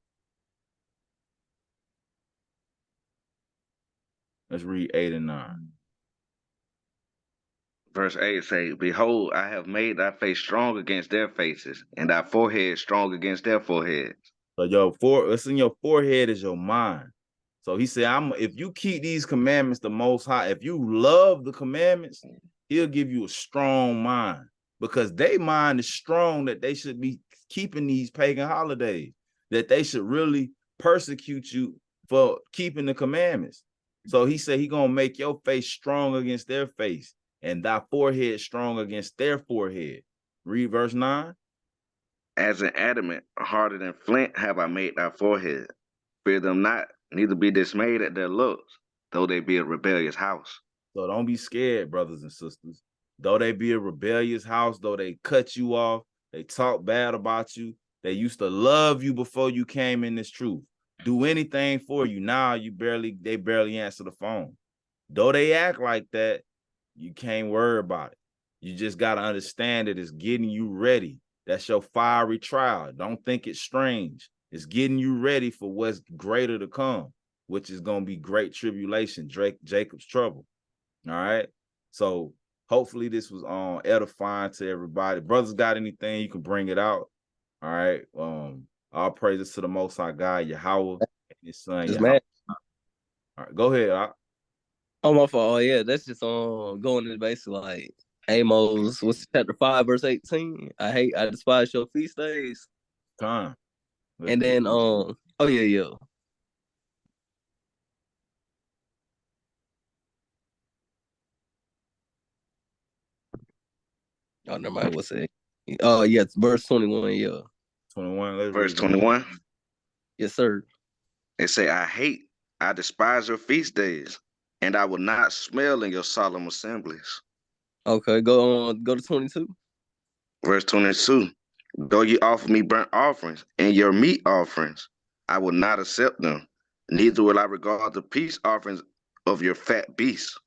A: Let's read 8 and 9.
B: Verse 8 say, "Behold, I have made thy face strong against their faces, and thy forehead strong against their foreheads."
A: So what's in your forehead is your mind. So he said, if you keep these commandments the Most High, if you love the commandments, he'll give you a strong mind, because their mind is strong that they should be keeping these pagan holidays, that they should really persecute you for keeping the commandments. So he said he gonna make your face strong against their face and thy forehead strong against their forehead. Read verse 9.
B: "As an adamant, harder than flint, have I made thy forehead. Fear them not, neither be dismayed at their looks, though they be a rebellious house."
A: So don't be scared, brothers and sisters. Though they be a rebellious house, though they cut you off, they talk bad about you, they used to love you before you came in this truth. Do anything for you. Now they barely answer the phone. Though they act like that, you can't worry about it. You just got to understand that it's getting you ready. That's your fiery trial. Don't think it's strange. It's getting you ready for what's greater to come, which is going to be great tribulation, Jacob's trouble. All right. So hopefully this was edifying to everybody. Brothers got anything, you can bring it out. All right. All praises to the Most High God, Yahweh, and his son, Yahweh. All right, go ahead.
C: Oh, my fault. Oh, yeah, that's just going into basically like Amos, what's chapter 5, verse 18? I despise your feast days.
A: Time.
C: And then oh yeah. Oh, never mind. What's it? Oh, yeah, it's verse 21. Yeah.
A: 21.
B: Verse 21.
C: Yes, sir.
B: They say, I despise your feast days. and I will not smell in your solemn assemblies.
C: Okay, go to 22.
B: Verse 22. Though you offer me burnt offerings and your meat offerings, I will not accept them. Neither will I regard the peace offerings of your fat beasts.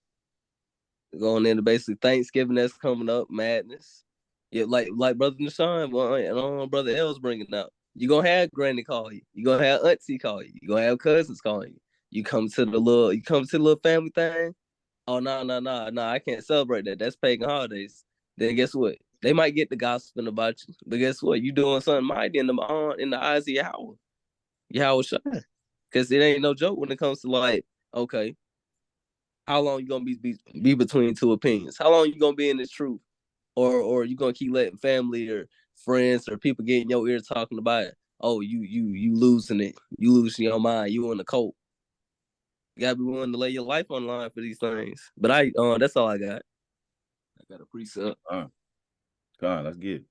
C: Going into basically Thanksgiving that's coming up, madness. Yeah, like Brother Nashawn and Brother L's bringing up. You gonna have Granny call you. You gonna have Auntie call you. You gonna have cousins calling you. You come to the little family thing. Oh no, I can't celebrate that. That's pagan holidays. Then guess what? They might get the gossiping about you, but guess what? You doing something mighty in the eyes of Yahweh shine. Because it ain't no joke when it comes to like, okay, how long you gonna be between two opinions? How long you gonna be in this truth? Or you gonna keep letting family or friends or people get in your ear talking about it? Oh, you losing it. You losing your mind. You in the cult. You gotta be willing to lay your life on the line for these things. But that's all I got. I got a precept.
A: Come on, let's get it.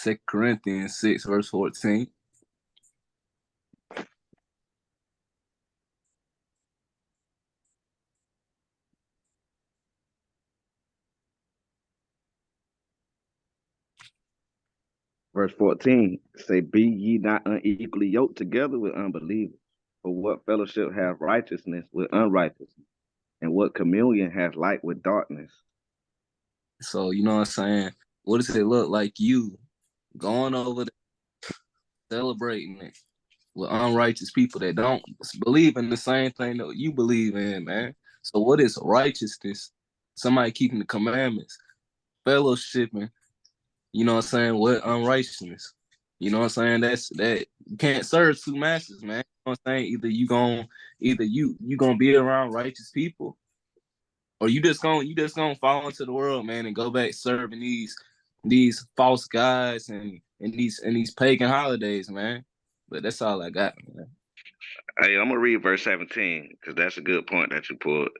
C: 2 Corinthians 6, verse 14.
B: Verse 14 say, Be ye not unequally yoked together with unbelievers. For what fellowship hath righteousness with unrighteousness? And what communion hath light with darkness?
C: So you know what I'm saying? What does it look like you going over there, celebrating it with unrighteous people that don't believe in the same thing that you believe in, man? So what is righteousness? Somebody keeping the commandments, fellowshipping, you know what I'm saying, with unrighteousness. You know what I'm saying? That you can't serve two masters, man. You know what I'm saying? Either you gonna be around righteous people, or you just gonna fall into the world, man, and go back serving these false gods and these pagan holidays, man. But that's all I got, man.
B: Hey, I'm gonna read verse 17 because that's a good point that you pulled.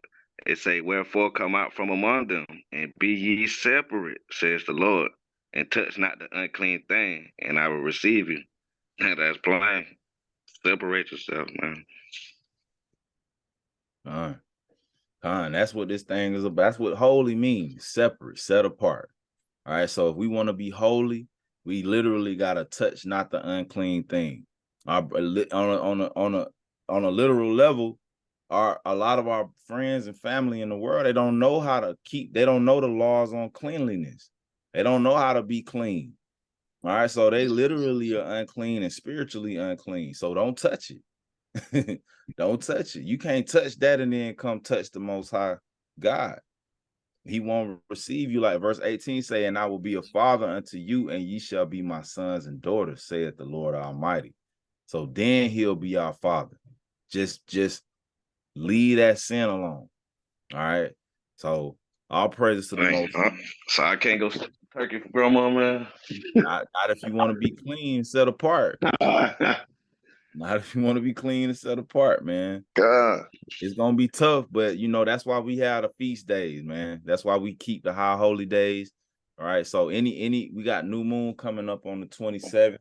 B: It say, Wherefore come out from among them and be ye separate, says the Lord, and touch not the unclean thing, and I will receive you. And that's plain. Separate yourself, man.
A: That's what this thing is about. That's what holy means. Separate, set apart. All right. So if we want to be holy, we literally gotta touch not the unclean thing. On a literal level, a lot of our friends and family in the world, they don't know how to they don't know the laws on cleanliness. They don't know how to be clean. All right. So they literally are unclean and spiritually unclean. So don't touch it. Don't touch it. You can't touch that and then come touch the Most High God. He won't receive you, like verse 18 say, and I will be a father unto you, and ye shall be my sons and daughters, saith the Lord Almighty. So then he'll be our father. Just leave that sin alone. All right. So all praises to the Most High.
B: So I can't go turkey for grandma, man.
A: Not if you want to be clean, set apart. Not if you want to be clean and set apart, man.
B: God.
A: It's gonna be tough, but you know, that's why we have the feast days, man. That's why we keep the high holy days. All right. So we got new moon coming up on the 27th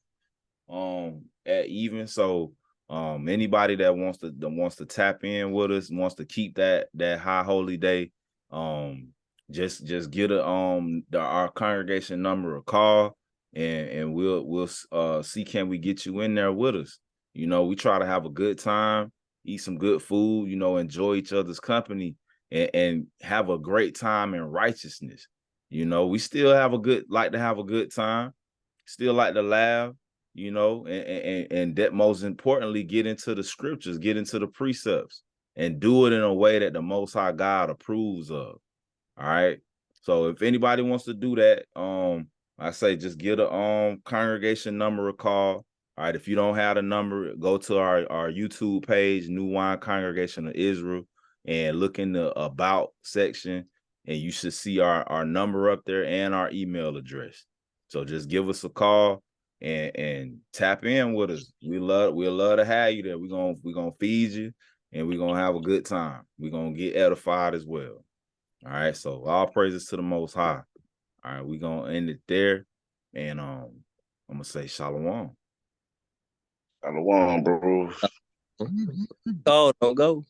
A: at even. So anybody that wants to tap in with us, wants to keep that high holy day, just get our congregation number a call, and we'll see, can we get you in there with us. You know, we try to have a good time, eat some good food, you know, enjoy each other's company, and have a great time in righteousness. You know, we still like to have a good time, still like to laugh, you know, and that most importantly, get into the scriptures, get into the precepts, and do it in a way that the Most High God approves of. All right. So if anybody wants to do that, I say just get a congregation number a call. All right. If you don't have the number, go to our YouTube page, New Wine Congregation of Israel, and look in the about section, and you should see our number up there and our email address. So just give us a call and tap in with us. We'd love to have you there. We're gonna feed you, and we're gonna have a good time. We're gonna get edified as well. All right. So all praises to the Most High. All right, we're gonna end it there. And I'm gonna say shalom.
B: Shalom, bro.
C: Oh, don't go.